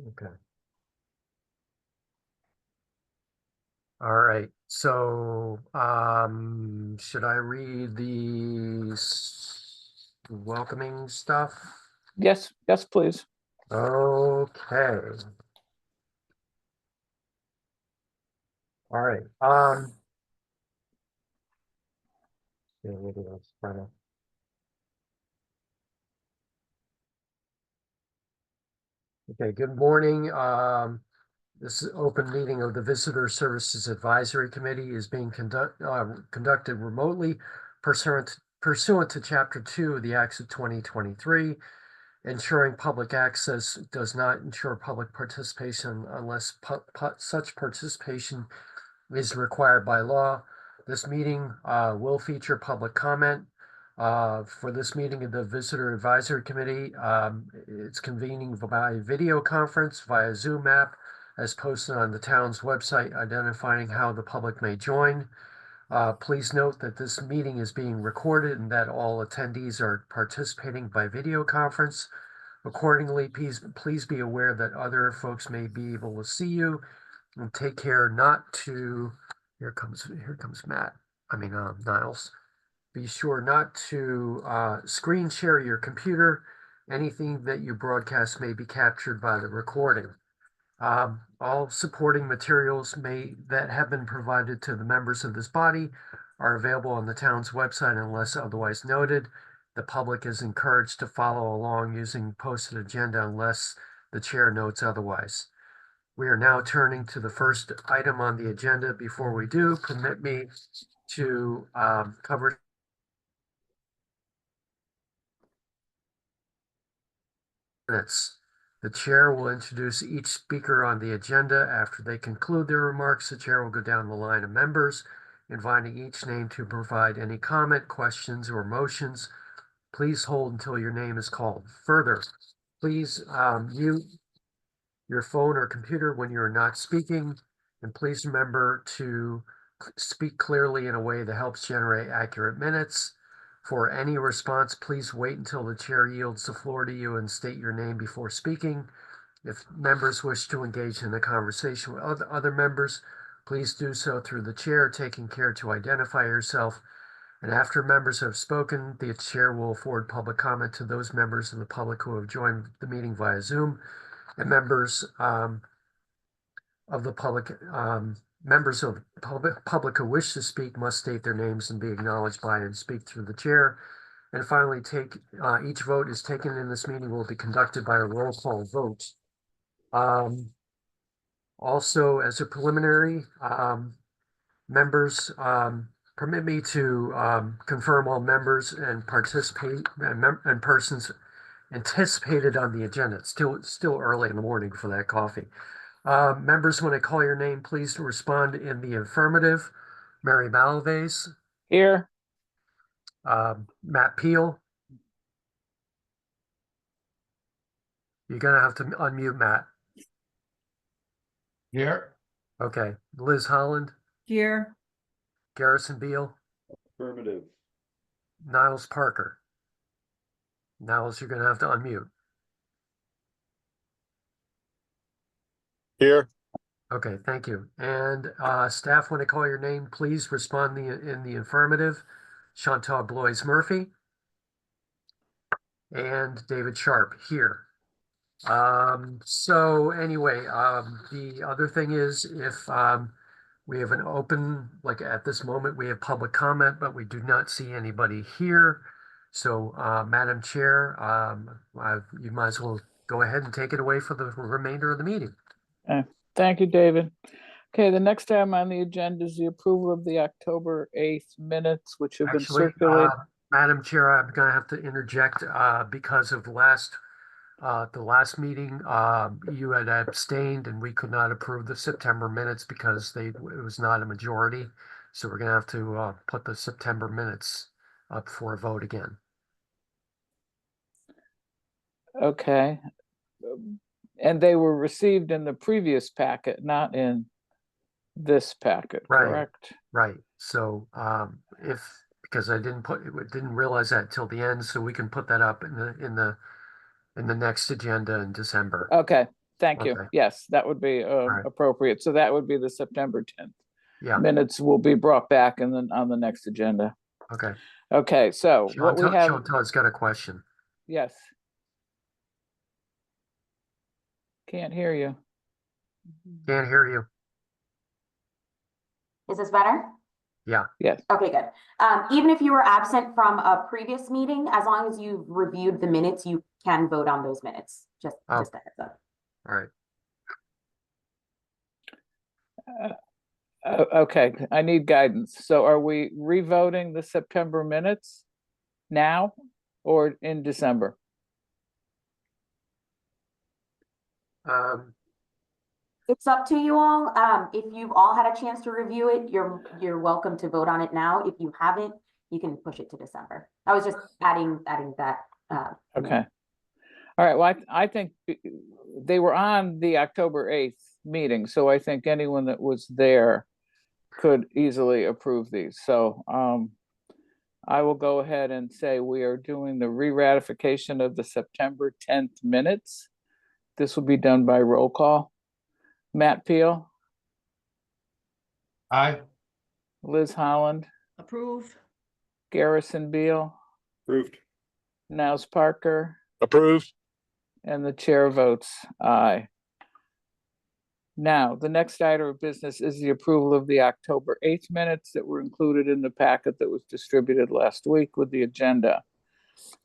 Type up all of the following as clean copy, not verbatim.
Okay. All right. So, should I read the welcoming stuff? Yes, yes, please. Okay. All right. Yeah, maybe that's fine. Okay, good morning. This open meeting of the Visitor Services Advisory Committee is being conducted remotely pursuant to Chapter 2 of the Acts of 2023. Ensuring public access does not ensure public participation unless such participation is required by law. This meeting will feature public comment. For this meeting of the Visitor Advisory Committee, it's convening by video conference via Zoom app as posted on the town's website, identifying how the public may join. Please note that this meeting is being recorded and that all attendees are participating by video conference. Accordingly, please be aware that other folks may be able to see you, and take care not to, here comes Matt, Niles. Be sure not to screen share your computer. Anything that you broadcast may be captured by the recording. All supporting materials that have been provided to the members of this body are available on the town's website unless otherwise noted. The public is encouraged to follow along using posted agenda unless the chair notes otherwise. We are now turning to the first item on the agenda. Before we do, permit me to cover minutes. The chair will introduce each speaker on the agenda. After they conclude their remarks, the chair will go down the line of members, inviting each name to provide any comment, questions, or motions. Please hold until your name is called. Further, please mute your phone or computer when you are not speaking, and please remember to speak clearly in a way that helps generate accurate minutes. For any response, please wait until the chair yields the floor to you and state your name before speaking. If members wish to engage in a conversation with other members, please do so through the chair, taking care to identify yourself. And after members have spoken, the chair will afford public comment to those members of the public who have joined the meeting via Zoom. And members of the public, members of public who wish to speak must state their names and be acknowledged by and speak through the chair. And finally, each vote is taken in this meeting will be conducted by a roll call vote. Also, as a preliminary, members, permit me to confirm all members and persons anticipated on the agenda. It's still early in the morning for that coffee. Members, when I call your name, please respond in the affirmative. Mary Malves, Here. Matt Peel. You're gonna have to unmute Matt. Here. Okay. Liz Holland, Here. Garrison Beal, Affirmative. Niles Parker. Niles, you're gonna have to unmute. Here. Okay, thank you. And staff, when I call your name, please respond in the affirmative. Chantal Blois Murphy and David Sharp here. So anyway, the other thing is if we have an open, like at this moment, we have public comment, but we do not see anybody here. So Madam Chair, you might as well go ahead and take it away for the remainder of the meeting. Thank you, David. Okay, the next item on the agenda is the approval of the October 8th minutes, which have been circulated. Madam Chair, I'm going to have to interject because of the last meeting, you had abstained and we could not approve the September minutes because it was not a majority. So we're going to have to put the September minutes up for a vote again. Okay. And they were received in the previous packet, not in this packet, correct? Right. So because I didn't realize that till the end, so we can put that up in the next agenda in December. Okay. thank you. Okay. Yes, that would be right. appropriate. So that would be the September 10th. Yeah, Minutes will be brought back and then on the next agenda. okay. Okay, so what we have, Chantal's got a question. yes. Can't hear you. Can't hear you. Is this better? Yeah, Yes. Okay, good. Even if you were absent from a previous meeting, as long as you've reviewed the minutes, you can vote on those minutes. Just a heads up. all right. Okay, I need guidance. So are we revoting the September minutes now or in December? It's up to you all. If you've all had a chance to review it, you're welcome to vote on it now. If you haven't, you can push it to December. I was just adding that. Okay. All right, well, I think they were on the October 8th meeting, so I think anyone that was there could easily approve these. So I will go ahead and say we are doing the re-ratification of the September 10th minutes. This will be done by roll call. Matt Peel, Aye. Liz Holland, Approve. Garrison Beal, Approved. Niles Parker, Approved. and the chair votes aye. Now, the next item of business is the approval of the October 8th minutes that were included in the packet that was distributed last week with the agenda.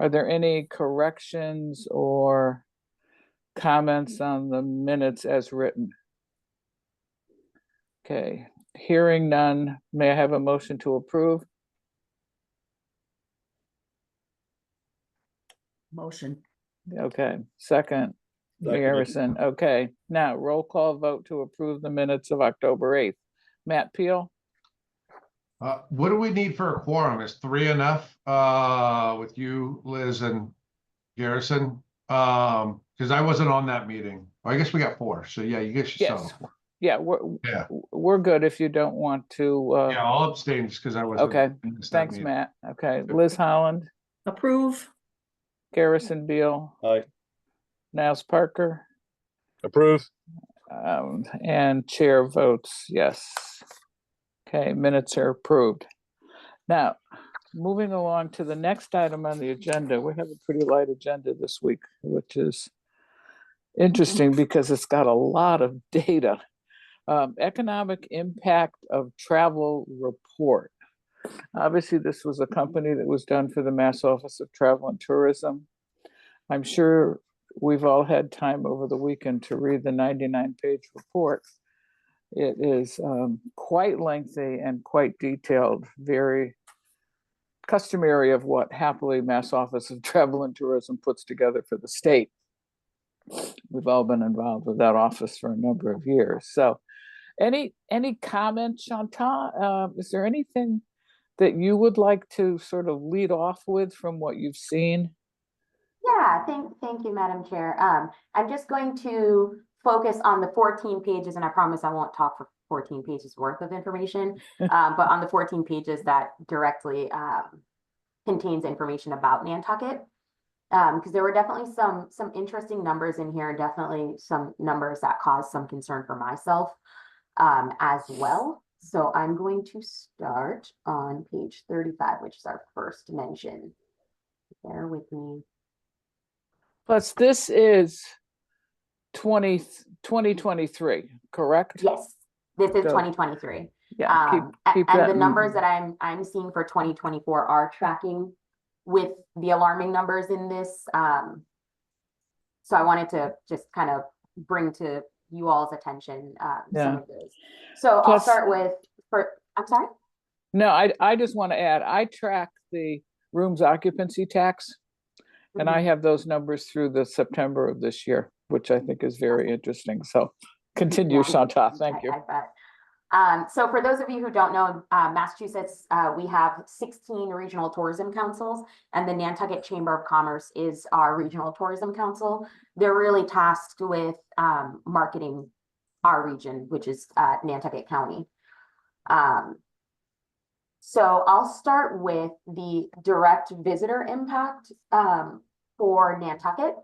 Are there any corrections or comments on the minutes as written? Okay, hearing none, may I have a motion to approve? Motion. Okay, second, Garrison. Okay, now roll call vote to approve the minutes of October 8th. Matt Peel, What do we need for a quorum? Is 3 enough, with you, Liz and Garrison? Because I wasn't on that meeting. Well, I guess we got 4, so yeah, you guys should yes. settle. Yeah, Yeah, we're good if you don't want to. yeah, I'll abstain just because I wasn't. Okay, in that thanks, meeting. Matt. Okay, Liz Holland, Approve. Garrison Beal, Aye. Niles Parker, Approved. and chair votes yes. Okay, minutes are approved. Now, moving along to the next item on the agenda, we have a pretty light agenda this week, which is interesting because it's got a lot of data. Economic impact of travel report. Obviously, this was a company that was done for the Mass Office of Travel and Tourism. I'm sure we've all had time over the weekend to read the 99-page report. It is quite lengthy and quite detailed, very customary of what happily Mass Office of Travel and Tourism puts together for the state. We've all been involved with that office for a number of years. So any comments, Chantal? Is there anything that you would like to sort of lead off with from what you've seen? Yeah, thank you, Madam Chair. I'm just going to focus on the 14 pages, and I promise I won't talk for 14 pages worth of information, but on the 14 pages that directly contains information about Nantucket. Because there were definitely some interesting numbers in here, and definitely some numbers that caused some concern for myself as well. So I'm going to start on page 35, which is our first mention. Bear with me. Plus, this is 2023, correct? Yes, this is So, 2023. Yeah, keep and that the in numbers that I'm seeing for 2024 are tracking with the alarming numbers in this. So I wanted to just kind of bring to you all's attention some of those. So I'll start with, I'm sorry? No, I just want to add, I track the rooms occupancy tax, and I have those numbers through the September of this year, which I think is very interesting. So continue, Chantal. Thank you. I bet. So for those of you who don't know, Massachusetts, we have 16 regional tourism councils, and the Nantucket Chamber of Commerce is our regional tourism council. They're really tasked with marketing our region, which is Nantucket County. So I'll start with the direct visitor impact for Nantucket.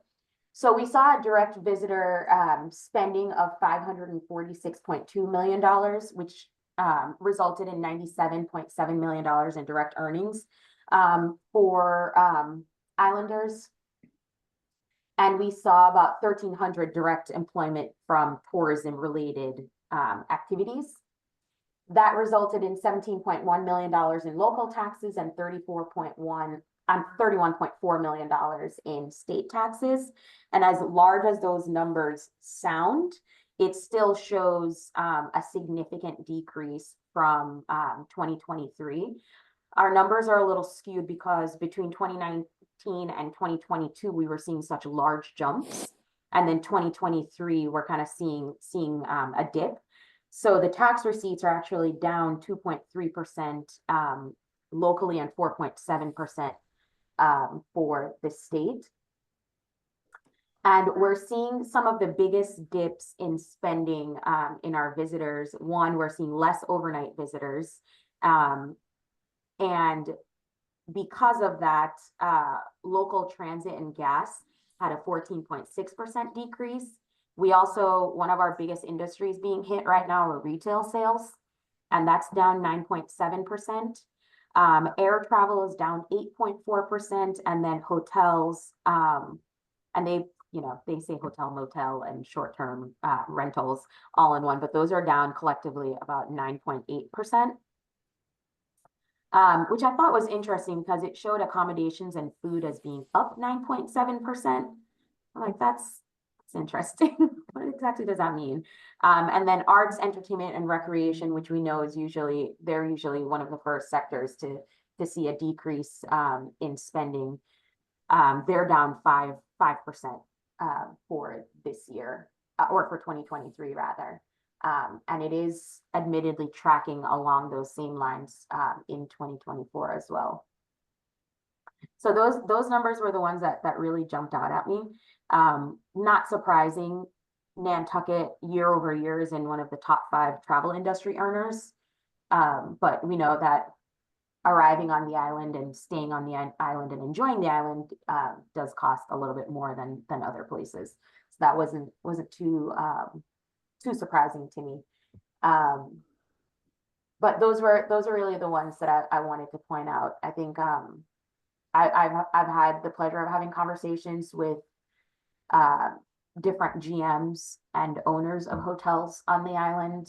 So we saw a direct visitor spending of $546.2 million, which resulted in $97.7 million in direct earnings for Islanders. And we saw about 1,300 direct employment from tourism related activities. That resulted in $17.1 million in local taxes and $31.4 million in state taxes. And as large as those numbers sound, it still shows a significant decrease from 2023. Our numbers are a little skewed because between 2019 and 2022, we were seeing such large jumps. And then 2023, we're kind of seeing a dip. So the tax receipts are actually down 2.3% locally and 4.7% for the state. And we're seeing some of the biggest dips in spending in our visitors. One, we're seeing less overnight visitors. And because of that, local transit and gas had a 14.6% decrease. We also, one of our biggest industries being hit right now are retail sales, and that's down 9.7%. Air travel is down 8.4%, and then hotels, and they say hotel, motel, and short-term rentals all in one, but those are down collectively about 9.8%. Which I thought was interesting because it showed accommodations and food as being up 9.7%. I'm like, that's interesting. What exactly does that mean? And then arts, entertainment, and recreation, which we know is they're usually one of the first sectors to see a decrease in spending. They're down 5% for this year, or for 2023 rather. And it is admittedly tracking along those same lines in 2024 as well. So those numbers were the ones that really jumped out at me. Not surprising, Nantucket year over year is in one of the top 5 travel industry earners. But we know that arriving on the island and staying on the island and enjoying the island does cost a little bit more than other places. So that wasn't too surprising to me. But those are really the ones that I wanted to point out. I think I've had the pleasure of having conversations with different GMs and owners of hotels on the island,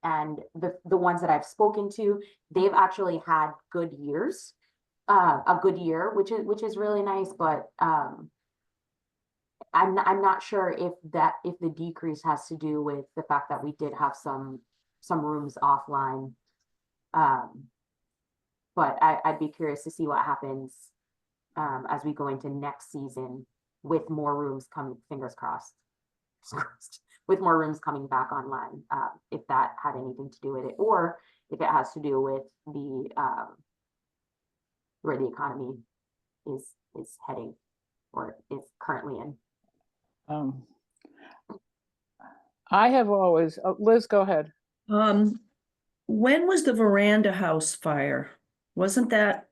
and the ones that I've spoken to, they've actually had good years, a good year, which is really nice. But I'm not sure if the decrease has to do with the fact that we did have some rooms offline. But I'd be curious to see what happens as we go into next season with more rooms coming, fingers crossed, with more rooms coming back online, if that had anything to do with it, or if it has to do with the where the economy is heading or is currently in. I have always, Liz, go ahead. When was the Veranda House fire? Didn't that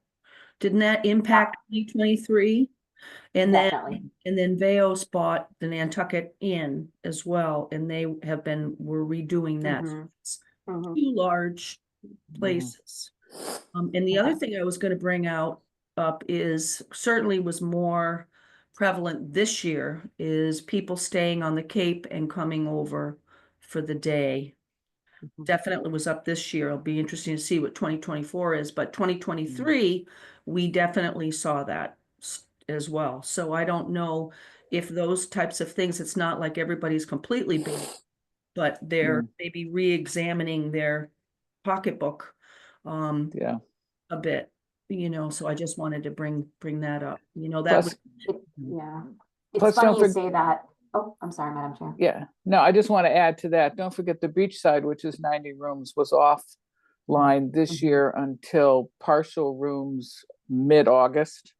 impact 2023? And Definitely. then Veos bought the Nantucket Inn as well, and they were redoing that. Mhm. It's Mhm. 2 large places. And the other Okay. thing I was going to bring up is certainly was more prevalent this year is people staying on the Cape and coming over for the day. Definitely was up this year. It'll be interesting to see what 2024 is, but 2023, we definitely saw that as well. So I don't know if those types of things, it's not like everybody's completely banned, but they're maybe re-examining their pocketbook Yeah. a bit, so I just wanted to bring that up. That Plus, was Yeah. It's Plus, funny don't you forg- say that. Oh, I'm sorry, Madam Chair. yeah, no, I just want to add to that. Don't forget the beachside, which is 90 rooms, was offline this year until partial rooms mid-August.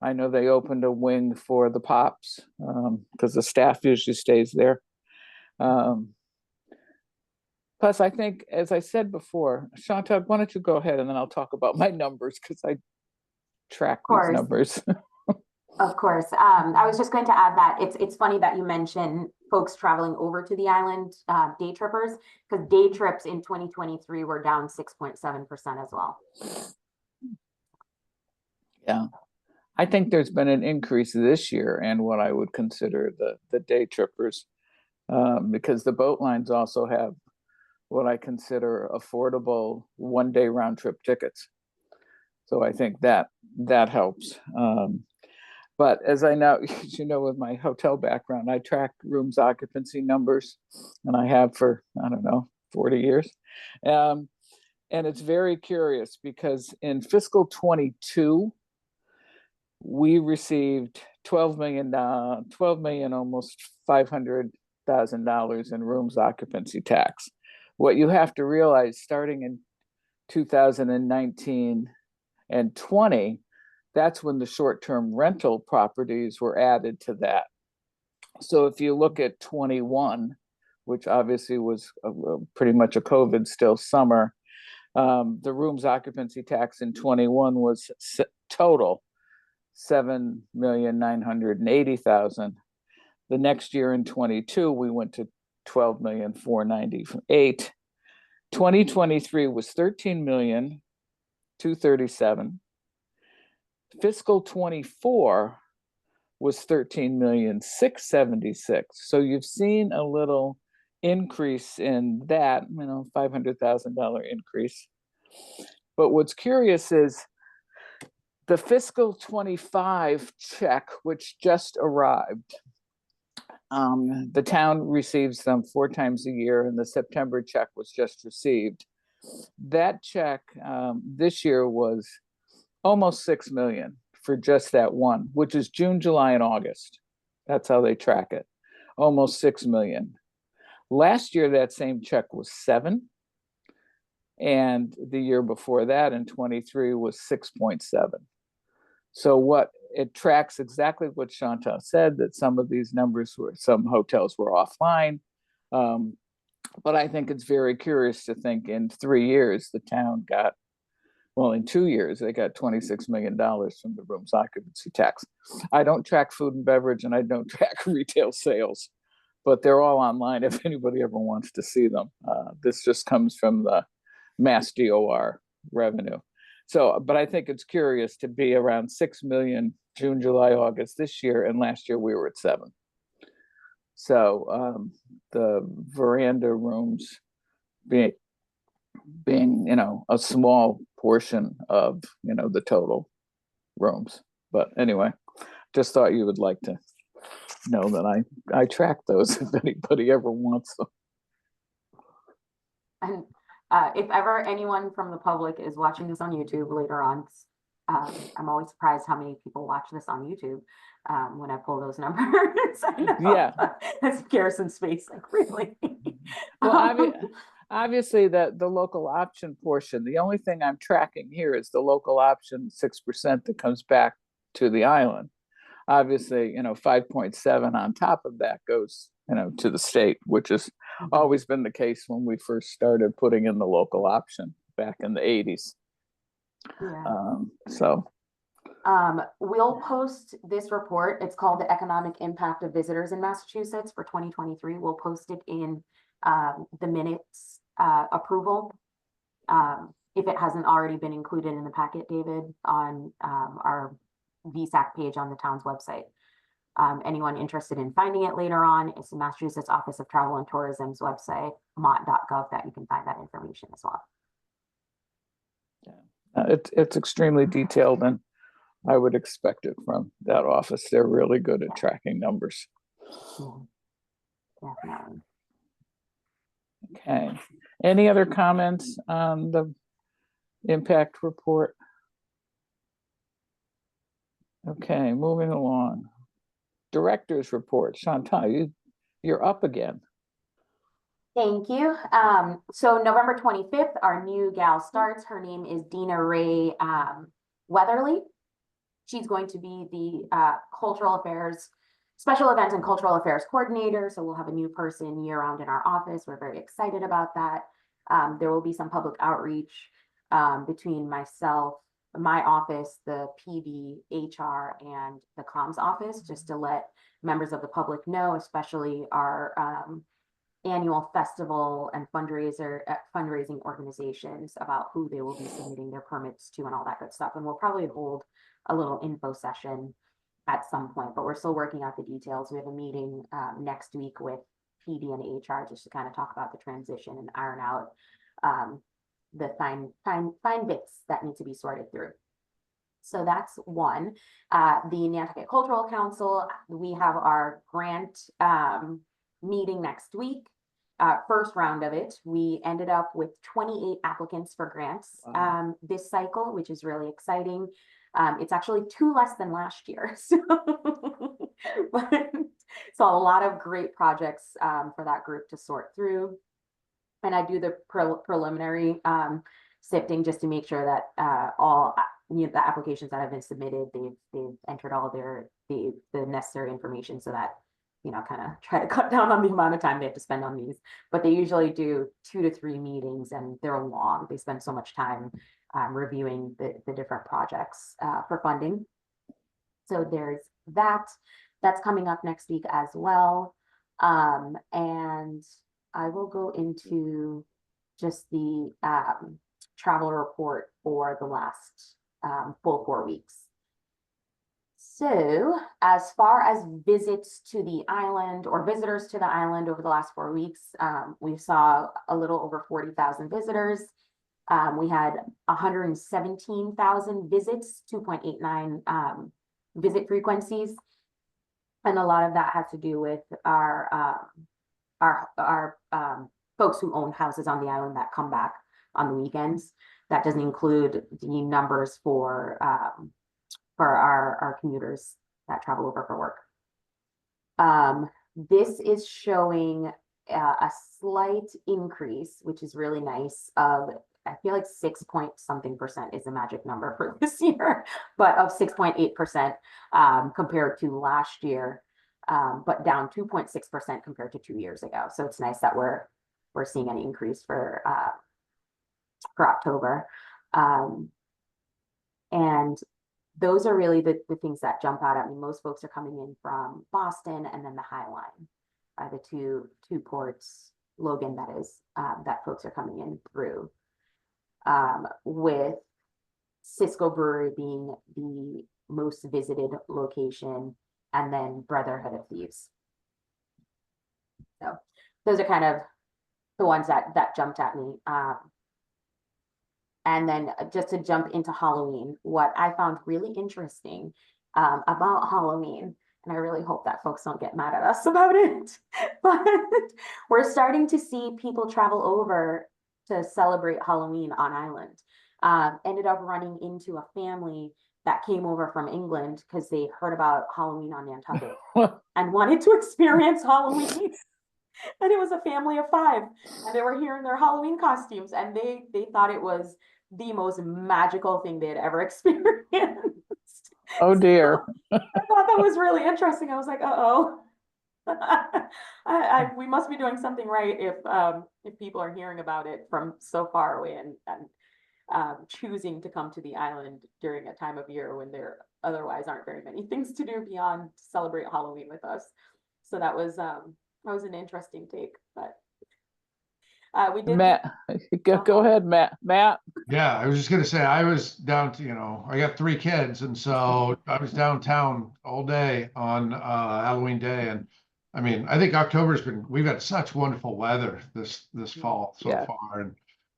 I know they opened a wing for the Pops because the staff usually stays there. Plus, I think, as I said before, Chantal, why don't you go ahead and then I'll talk about my numbers because I track these course. numbers. Of course. I was just going to add that it's funny that you mentioned folks traveling over to the island, day trippers, because day trips in 2023 were down 6.7% as well. Yeah. I think there's been an increase this year in what I would consider the day trippers, because the boat lines also have what I consider affordable one-day round trip tickets. So I think that helps. But as I know, as you know, with my hotel background, I track rooms occupancy numbers, and I have for, I don't know, 40 years. And it's very curious because in fiscal 22, we received $12 million, almost $500,000 in rooms occupancy tax. What you have to realize, starting in 2019 and 20, that's when the short-term rental properties were added to that. So if you look at 21, which obviously was pretty much a COVID still summer, the rooms occupancy tax in 21 was total $7,980,000. The next year in 22, we went to $12,498,000. 2023 was $13,237,000. Fiscal 24 was $13,676,000. So you've seen a little increase in that, $500,000 increase. But what's curious is the fiscal 25 check, which just arrived. The town receives them 4 times a year, and the September check was just received. That check this year was almost 6 million for just that one, which is June, July, and August. That's how they track it. Almost 6 million. Last year, that same check was 7. And the year before that, in 23, was 6.7. So what it tracks exactly what Chantal said, that some of these numbers some hotels were offline. But I think it's very curious to think in 3 years, the town got, well, in 2 years, they got $26 million from the rooms occupancy tax. I don't track food and beverage, and I don't track retail sales, but they're all online if anybody ever wants to see them. This just comes from the Mass DOR revenue. So, but I think it's curious to be around 6 million June, July, August this year, and last year we were at 7. So the veranda rooms being a small portion of the total rooms. But anyway, just thought you would like to know that I track those if anybody ever wants them. And if ever anyone from the public is watching this on YouTube later on, I'm always surprised how many people watch this on YouTube when I pull those numbers. Yeah. That's Garrison's face, like, really? Well, obviously the local option portion, the only thing I'm tracking here is the local option 6% that comes back to the island. Obviously, 5.7 on top of that goes, to the state, which has always been the case when we first started putting in the local option back in the 80s. Yeah. We'll post this report. It's called The Economic Impact of Visitors in Massachusetts for 2023. We'll post it in the minutes approval. If it hasn't already been included in the packet, David, on our VSAC page on the town's website. Anyone interested in finding it later on, it's the Massachusetts Office of Travel and Tourism's website, mont.gov, that you can find that information as well. Yeah. It's extremely detailed, and I would expect it from that office. They're really good at tracking numbers. Definitely. Okay. Any other comments on the impact report? Okay, moving along. Director's report. Chantal, you're up again. Thank you. So November 25th, our new gal starts. Her name is Dina Ray Weatherly. She's going to be the cultural affairs, special events and cultural affairs coordinator. So we'll have a new person year round in our office. We're very excited about that. There will be some public outreach between myself, my office, the PD, HR, and the comms office, just to let members of the public know, especially our annual festival and fundraising organizations, about who they will be submitting their permits to and all that good stuff. And we'll probably hold a little info session at some point, but we're still working out the details. We have a meeting next week with PD and HR just to kind of talk about the transition and iron out the fine bits that need to be sorted through. So that's one. The Nantucket Cultural Council, we have our grant meeting next week. First round of it, we ended up with 28 applicants for grants this cycle, which is really exciting. It's actually 2 less than last year. So, so a lot of great projects for that group to sort through. And I do the preliminary sifting just to make sure that all the applications that have been submitted, they've entered all the necessary information, so that kind of try to cut down on the amount of time they have to spend on these. But they usually do 2 to 3 meetings, and they're long. They spend so much time reviewing the different projects for funding. So there's that. That's coming up next week as well. And I will go into just the travel report for the last full 4 weeks. So as far as visits to the island or visitors to the island over the last 4 weeks, we saw a little over 40,000 visitors. We had 117,000 visits, 2.89 visit frequencies. And a lot of that has to do with our folks who own houses on the island that come back on the weekends. That doesn't include the numbers for our commuters that travel over for work. This is showing a slight increase, which is really nice, of I feel like 6-point-something% is the magic number for this year, but of 6.8% compared to last year, but down 2.6% compared to 2 years ago. So it's nice that we're seeing an increase for October. And those are really the things that jump out at me. Most folks are coming in from Boston and then the High Line are the two ports, Logan, that is, that folks are coming in through. With Cisco Brewery being the most visited location, and then Brotherhood of Thieves. So those are kind of the ones that jumped at me. And then just to jump into Halloween, what I found really interesting about Halloween, and I really hope that folks don't get mad at us about it, but we're starting to see people travel over to celebrate Halloween on island. Ended up running into a family that came over from England because they heard about Halloween on Nantucket and wanted to experience Halloween. And it was a family of 5, and they were here in their Halloween costumes, and they thought it was the most magical thing they had ever experienced. Oh dear. So I thought that was really interesting. I was like, uh-oh. We must be doing something right if people are hearing about it from so far away and choosing to come to the island during a time of year when there otherwise aren't very many things to do beyond celebrate Halloween with us. So that was an interesting take, but we did. Matt, go ahead, Matt. Yeah, I was just gonna say, I was down to, I got 3 kids, and so I was downtown all day on Halloween day, and I mean, I think we've had such wonderful weather this fall so far, and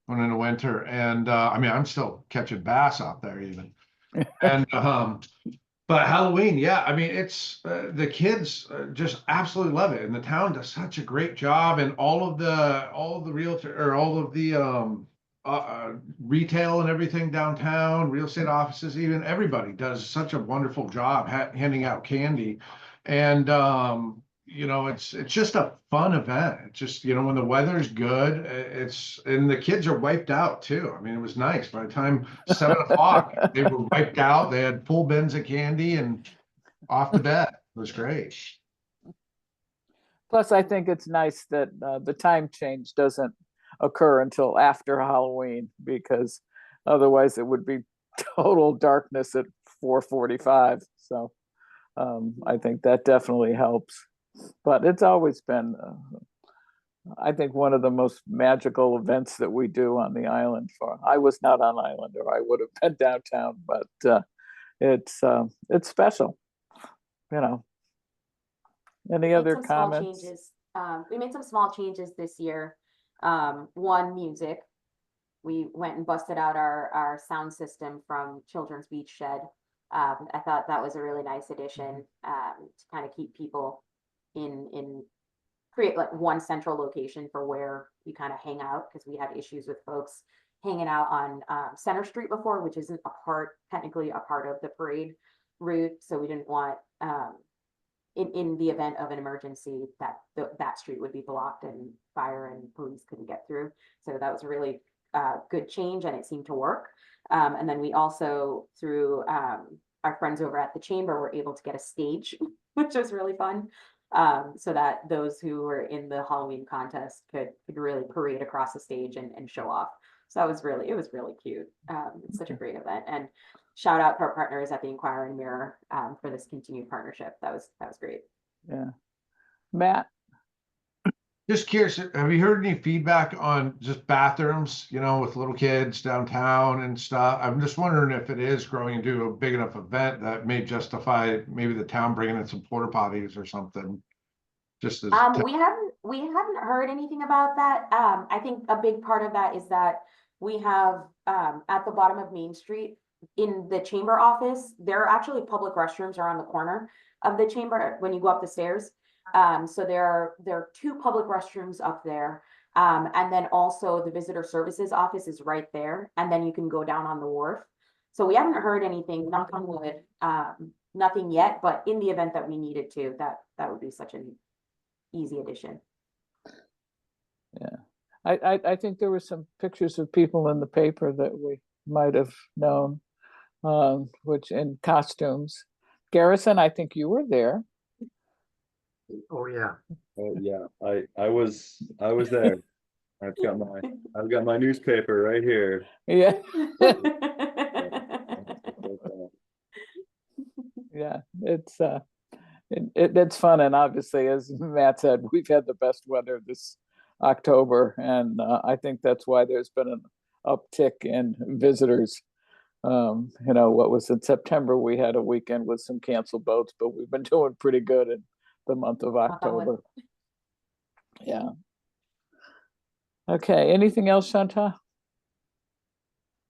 going into winter, and I mean, I'm still catching bass out there even, and but Halloween, yeah, I mean, it's the kids just absolutely love it, and the town does such a great job, and all of the realtor or all of the retail and everything downtown, real estate offices, even everybody does such a wonderful job handing out candy, and it's just a fun event. It's just, when the weather's good, and the kids are wiped out too. I mean, it was nice. By the time 7 o'clock, they were wiped out. They had full bins of candy and off to bed. It was great. Plus, I think it's nice that the time change doesn't occur until after Halloween, because otherwise it would be total darkness at 4:45. So I think that definitely helps. But it's always been, I think, one of the most magical events that we do on the island. I was not on island, or I would have been downtown, but it's special, you know. Any Made other some small comments? changes. We made some small changes this year. One, music. We went and busted out our sound system from Children's Beach Shed. I thought that was a really nice addition, to kind of keep people create like one central location for where you kind of hang out, because we had issues with folks hanging out on Center Street before, which isn't technically a part of the parade route. So we didn't want, in the event of an emergency, that street would be blocked and fire and police couldn't get through. So that was a really good change, and it seemed to work. And then we also, through our friends over at the chamber, were able to get a stage, which was really fun. So that those who were in the Halloween contest could really parade across the stage and show off. So it was really cute. It's such a great event, and shout out to our partners at the Inquiring Mirror for this continued partnership. That was great. Yeah. Matt? Just curious, have you heard any feedback on just bathrooms, with little kids downtown and stuff? I'm just wondering if it is growing into a big enough event that may justify maybe the town bringing in some porta potties or something. Just as We hadn't heard anything about that. I think a big part of that is that we have at the bottom of Main Street in the chamber office, there are actually public restrooms around the corner of the chamber when you go up the stairs. So there are two public restrooms up there. And then also the visitor services office is right there. And then you can go down on the wharf. So we haven't heard anything, knock on wood, nothing yet, but in the event that we needed to, that would be such an easy addition. Yeah. I think there were some pictures of people in the paper that we might have known, which in costumes. Garrison, I think you were there. Oh, yeah. Yeah, I was there. I've got my newspaper right here. Yeah. Yeah, it's fun, and obviously, as Matt said, we've had the best weather this October, and I think that's why there's been an uptick in visitors. What was in September, we had a weekend with some canceled boats, but we've been doing pretty good in the month of October. Yeah. Okay, anything else, Chantal?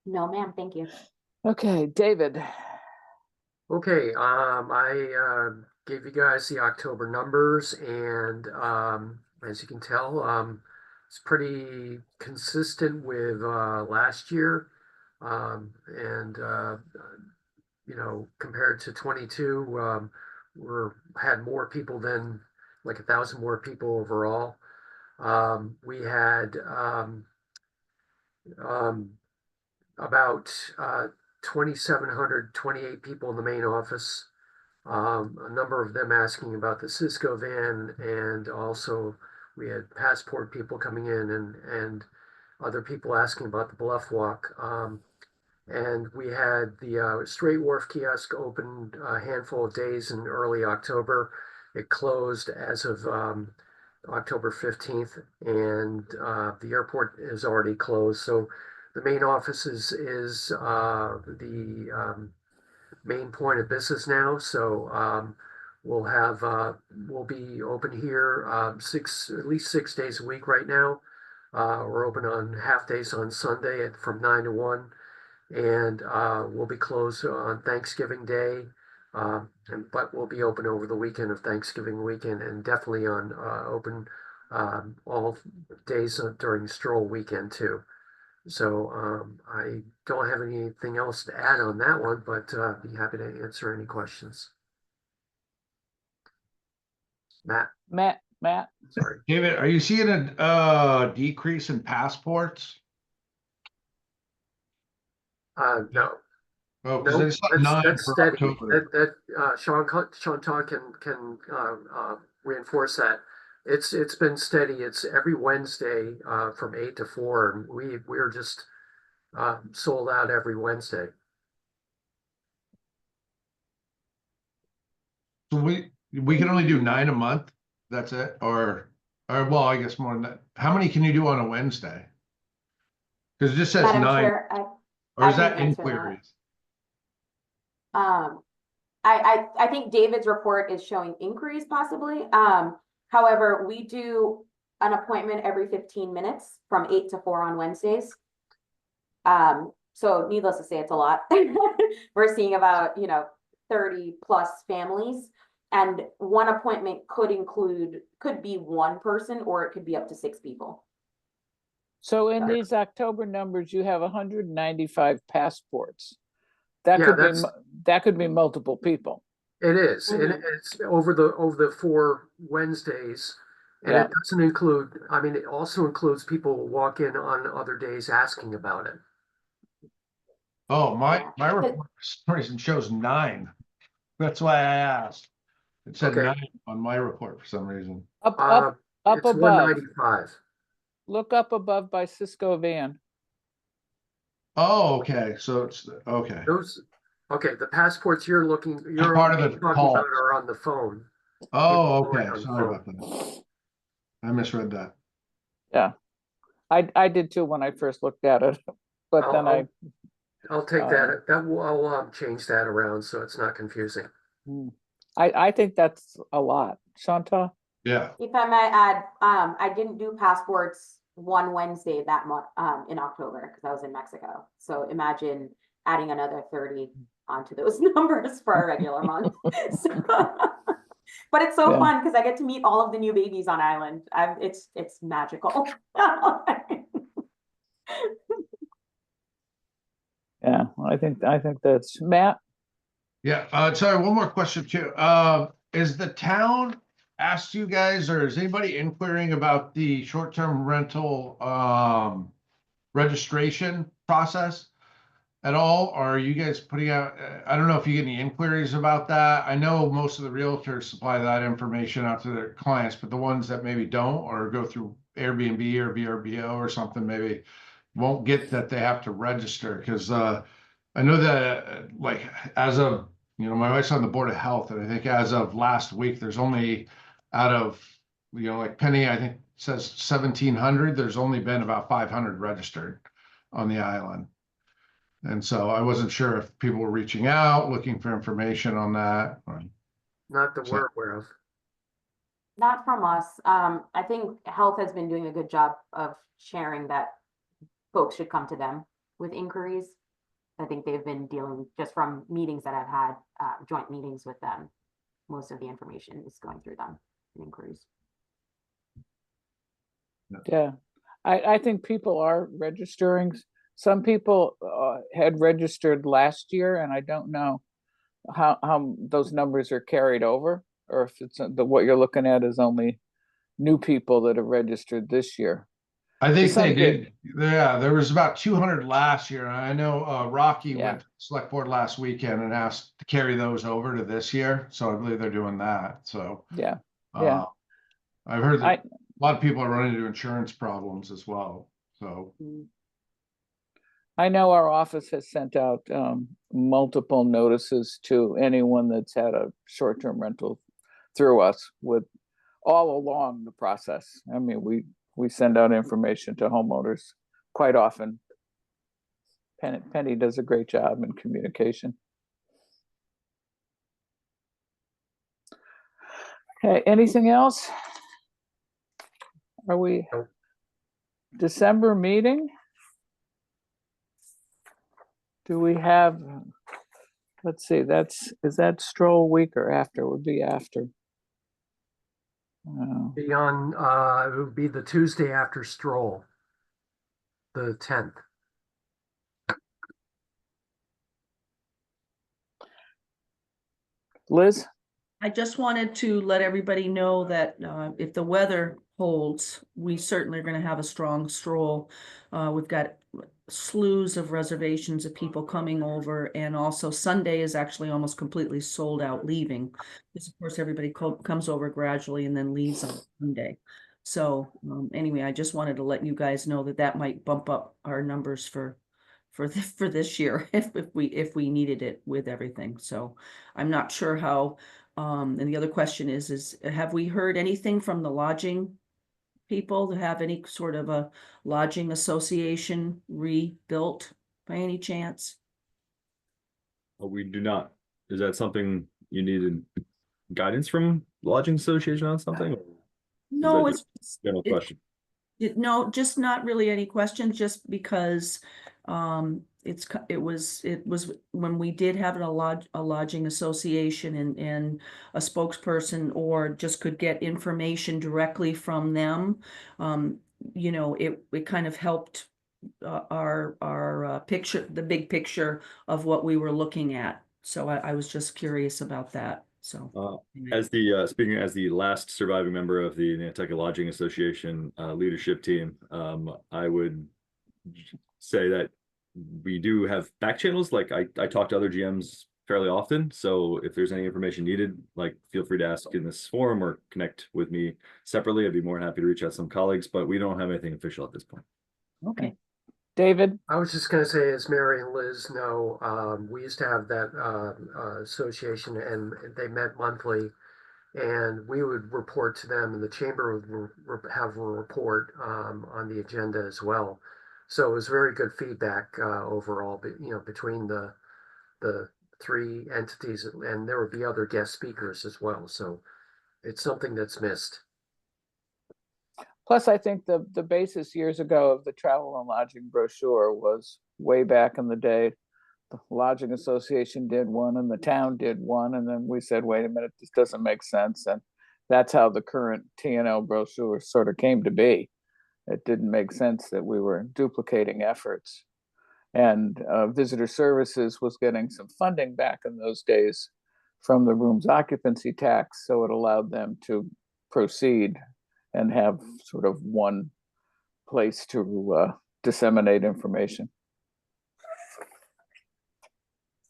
No, ma'am, thank you. Okay, David. Okay, I gave you guys the October numbers, and as you can tell, it's pretty consistent with last year. And compared to 22, had more people than like 1,000 more people overall. We had about 2,728 people in the main office. A number of them asking about the Cisco van, and also we had passport people coming in and other people asking about the Bluff Walk. And we had the Straight Wharf kiosk open a handful of days in early October. It closed as of October 15th, and the airport is already closed. So the main office is the main point of business now. So we'll be open here at least 6 days a week right now. We're open on half days on Sunday from 9 to 1, and we'll be closed on Thanksgiving Day. But we'll be open over the weekend of Thanksgiving weekend, and definitely on open all days during Stroll weekend too. So I don't have anything else to add on that one, but be happy to answer any questions. Matt, sorry. David, are you seeing a decrease in passports? No. Oh, because I saw 9 that's for steady. October. Chantal can reinforce that. It's been steady. It's every Wednesday from 8 to 4, and we're just sold out every Wednesday. So we can only do 9 a month? That's it? Or well, I guess more than that. How many can you do on a Wednesday? Because it just says Madam 9, Chair, or I is that can answer that. inquiries? I think David's report is showing inquiries possibly. However, we do an appointment every 15 minutes from 8 to 4 on Wednesdays. So needless to say, it's a lot. We're seeing about, 30 plus families. And one appointment could be one person, or it could be up to 6 people. So in Got it. these October numbers, you have 195 passports. That Yeah, could be, that's- that could be multiple people. It is, and Mhm. it's over the 4 Wednesdays. And Yeah. it doesn't include, I mean, it also includes people who walk in on other days asking about it. Oh, Yeah. my report for some reason shows 9. That's why I asked. It said Okay. 9 on my report for some reason. Up It's above. 195. Look up above by Cisco Van. Oh, okay, so it's, okay. Okay, the passports you're Part of the talking call. about are on the phone. Oh, People okay, on the sorry phone. about that. I misread that. Yeah. I did too when I first looked at it, but then I'll take that, I'll change that around so it's not confusing. I think that's a lot. Shanta? Yeah, If I might add, I didn't do passports one Wednesday that month, in October, because I was in Mexico. So imagine adding another 30 onto those numbers for a regular month. But it's so Yeah. fun because I get to meet all of the new babies on island. It's magical. Yeah, I think that's Matt. yeah, sorry, one more question too. Is the town asked you guys, or is anybody inquiring about the short-term rental, registration process at all? Or are you guys putting out, I don't know if you get any inquiries about that. I know most of the realtors supply that information out to their clients, but the ones that maybe don't, or go through Airbnb or VRBO or something, maybe won't get that they have to register. Because I know that like as of, my wife's on the Board of Health, and I think as of last week, there's only out of, like Penny, I think says 1,700, there's only been about 500 registered on the island. And so I wasn't sure if people were reaching out, looking for information on that. Not that So- we're aware of. Not from us. I think health has been doing a good job of sharing that folks should come to them with inquiries. I think they've been dealing, just from meetings that I've had, joint meetings with them. Most of the information is going through them in inquiries. Yeah, I think people are registering. Some people had registered last year, and I don't know how those numbers are carried over, or if it's what you're looking at is only new people that have registered this year. I think Some they did. did. Yeah, there was about 200 last year. I know Rocky Yeah. went to the select board last weekend and asked to carry those over to this year. So I believe they're doing that. So Yeah, yeah. I've heard I- that a lot of people are running into insurance problems as well. So I know our office has sent out multiple notices to anyone that's had a short-term rental through us with all along the process. I mean, we send out information to homeowners quite often. Penny does a great job in communication. Okay, anything else? Are we Nope. December meeting? Do we have, let's see, is that stroll week or after? Would be after. It would be the Tuesday after stroll, the 10th. Liz? I just wanted to let everybody know that if the weather holds, we certainly are going to have a strong stroll. We've got slews of reservations of people coming over, and also Sunday is actually almost completely sold out leaving. Because of course everybody comes over gradually and then leaves on Sunday. So anyway, I just wanted to let you guys know that that might bump up our numbers for this year if we needed it with everything. So I'm not sure how And the other question is have we heard anything from the lodging people to have any sort of a lodging association rebuilt by any chance? We do not. Is that something you needed guidance from lodging association on something? Or No, is that it's, general it- question? no, just not really any questions, just because it was when we did have a lodging association and a spokesperson, or just could get information directly from them. You know, it kind of helped our picture, the big picture of what we were looking at. So I was just curious about that. So As the speaking as the last surviving member of the Nantucket Lodging Association leadership team, I would say that we do have back channels. Like I talk to other GMs fairly often, so if there's any information needed, like feel free to ask in this forum or connect with me separately. I'd be more than happy to reach out to some colleagues, but we don't have anything official at this point. okay. David? I was just gonna say, as Mary and Liz know, we used to have that, association and they met monthly. And we would report to them and the chamber would have a report, on the agenda as well. So it was very good feedback, overall, but, between the three entities, and there would be other guest speakers as well. So it's something that's missed. Plus, I think the basis years ago of the travel and lodging brochure was way back in the day. The Lodging Association did one and the town did one, and then we said, wait a minute, this doesn't make sense. And that's how the current TNL brochure sort of came to be. It didn't make sense that we were duplicating efforts. And Visitor Services was getting some funding back in those days from the room's occupancy tax, so it allowed them to proceed and have sort of one place to disseminate information.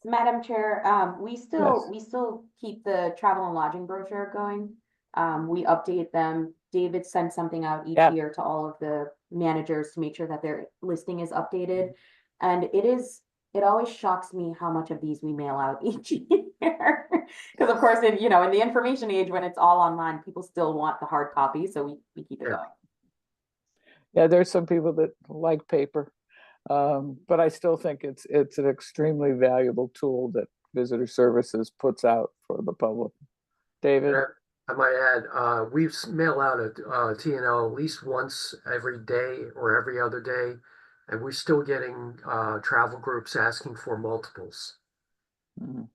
Madam Chair, we still keep the travel and lodging brochure going. We update them. David sends something out each Yeah. year to all of the managers to make sure that their listing is updated. And it always shocks me how much of these we mail out each year. Because of course, in the information age, when it's all online, people still want the hard copy, so we keep it Yeah. going. Yeah, there's some people that like paper, but I still think it's an extremely valuable tool that Visitor Services puts out for the public. David? I might add, we mail out a TNL at least once every day or every other day, and we're still getting travel groups asking for multiples. Mhm.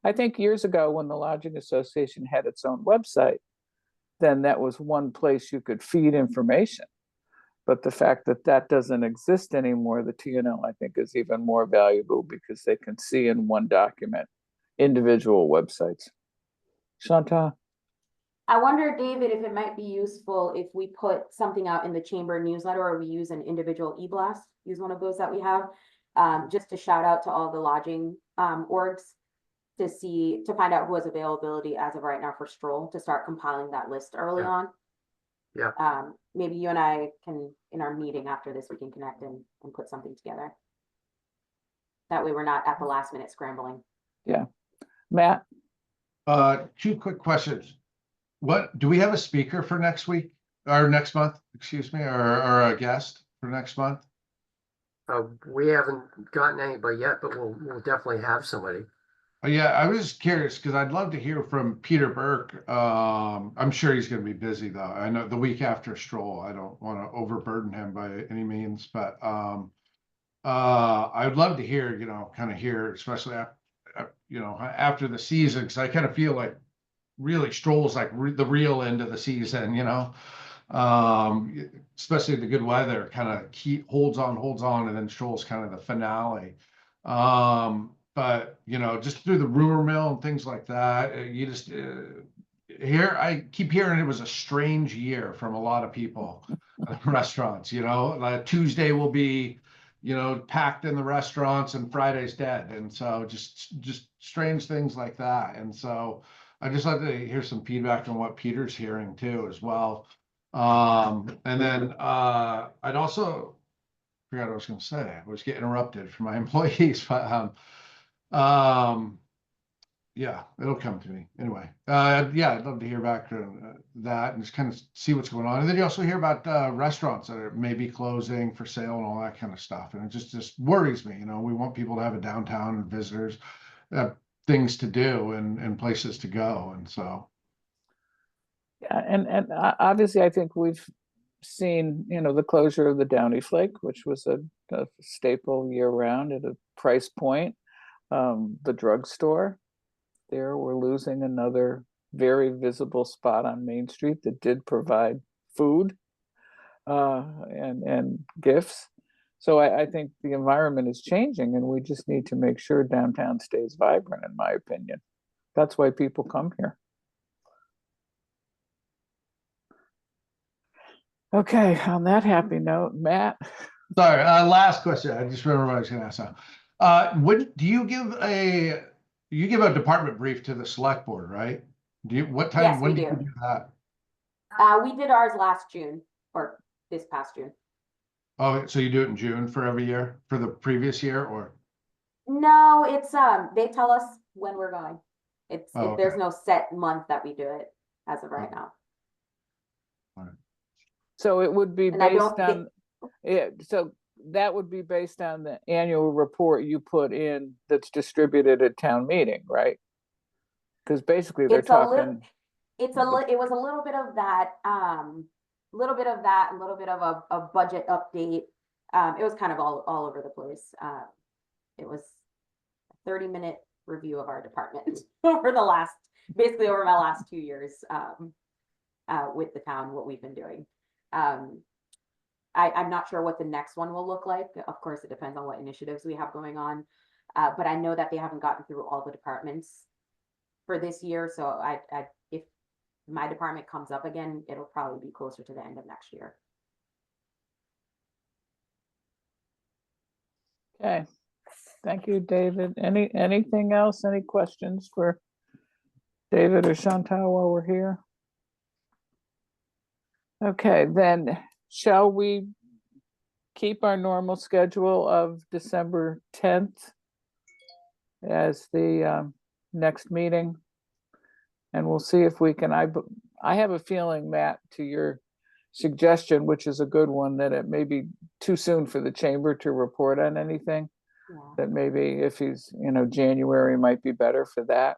I think years ago when the Lodging Association had its own website, then that was one place you could feed information. But the fact that that doesn't exist anymore, the TNL, I think, is even more valuable because they can see in one document individual websites. Shanta? I wonder, David, if it might be useful if we put something out in the chamber newsletter, or we use an individual e-blast, use one of those that we have, just to shout out to all the lodging orgs to find out who has availability as of right now for Stroll, to start compiling that list early Yeah. on. Yeah. Maybe you and I can, in our meeting after this, we can connect and put something together. That way we're not at the last minute scrambling. Yeah. Matt? Two quick questions. What, do we have a speaker for next week or next month, excuse me, or a guest for next month? We haven't gotten anybody yet, but we'll definitely have somebody. Oh, yeah, I was just curious because I'd love to hear from Peter Burke. I'm sure he's going to be busy though. I know the week after Stroll, I don't want to overburden him by any means, but I'd love to hear, kind of hear, especially after the season, because I kind of feel like really Stroll's like the real end of the season, especially the good weather kind of holds on, and then Stroll's kind of the finale. But just through the rumor mill and things like that, you just I keep hearing it was a strange year from a lot of people, restaurants. Like Tuesday will be, packed in the restaurants, and Friday's dead, and so just strange things like that. And so I just like to hear some feedback on what Peter's hearing too, as well. And then I'd also forgot what I was going to say. I was getting interrupted from my employees, but yeah, it'll come to me anyway. Yeah, I'd love to hear back to that and just kind of see what's going on. And then you also hear about restaurants that are maybe closing for sale and all that kind of stuff. And it just worries me. We want people to have a downtown and visitors, things to do and places to go. And so, Yeah, and obviously, I think we've seen, the closure of the Downy Flake, which was a staple year round at a price point. The drugstore, there we're losing another very visible spot on Main Street that did provide food and gifts. So I think the environment is changing, and we just need to make sure downtown stays vibrant, in my opinion. That's why people come here. Okay, on that happy note, Matt. sorry, last question. I just remember what I was going to ask now. What do you give a department brief to the select board, right? What time, Yes, when we do you do. do that? We did ours last June, or this past June. Oh, so you do it in June for every year for the previous year, or? No, it's, they tell us when we're going. Oh, There's okay. no set month that we do it as of right now. So it would be And I based don't on, yeah, so that would be based on the annual report you put in that's distributed at town meeting, right? Because basically they're It's a little, talking, it was a little bit of that, a little bit of that, a little bit of a budget update. It was kind of all over the place. It was a 30-minute review of our department basically over my last 2 years, with the town, what we've been doing. I'm not sure what the next one will look like. Of course, it depends on what initiatives we have going on. But I know that they haven't gotten through all the departments for this year. So if my department comes up again, it'll probably be closer to the end of next year. okay. Thank you, David. Anything else? Any questions for David or Chantal while we're here? Okay, then shall we keep our normal schedule of December 10th as the next meeting? And we'll see if we can, I have a feeling, Matt, to your suggestion, which is a good one, that it may be too soon for the chamber to report on anything. Yeah. That maybe if he's, January might be better for that.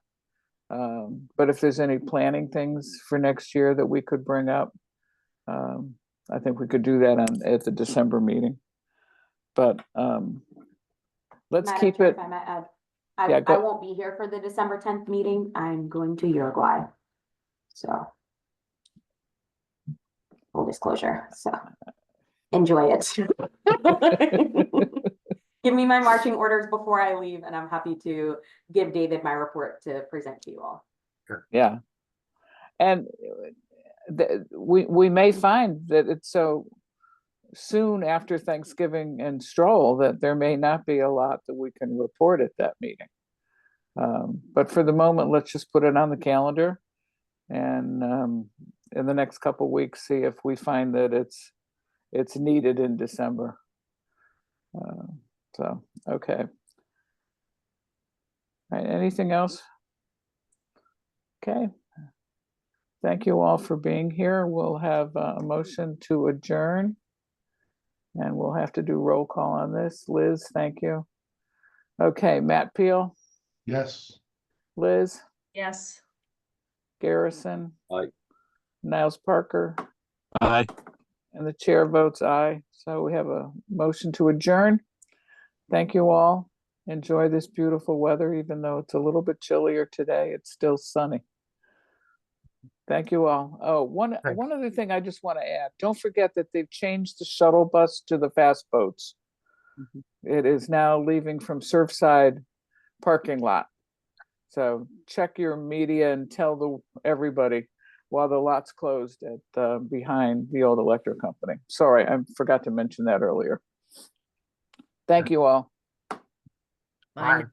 But if there's any planning things for next year that we could bring up, I think we could do that at the December meeting. But let's Madam keep Chair, it. if I might add, Yeah, I won't be here for the December 10th meeting. I'm going to Uruguay. So full disclosure. So enjoy it. Give me my marching orders before I leave, and I'm happy to give David my report to present to you all. Yeah. And we may find that it's so soon after Thanksgiving and Stroll that there may not be a lot that we can report at that meeting. But for the moment, let's just put it on the calendar, and in the next couple of weeks, see if we find that it's needed in December. So, okay. All right, anything else? Okay. Thank you all for being here. We'll have a motion to adjourn. And we'll have to do roll call on this. Liz, thank you. Okay, Matt Peel, Yes. Liz, Yes. Garrison. Aye. Niles Parker. Aye. And the chair votes aye. So we have a motion to adjourn. Thank you all. Enjoy this beautiful weather, even though it's a little bit chillier today, it's still sunny. Thank you all. Oh, one other thing I just want to add. Don't forget that they've changed the shuttle bus to the fast boats. It is now leaving from Surfside parking lot. So check your media and tell everybody while the lot's closed at behind the old electric company. Sorry, I forgot to mention that earlier. Thank you all. Bye. Bye.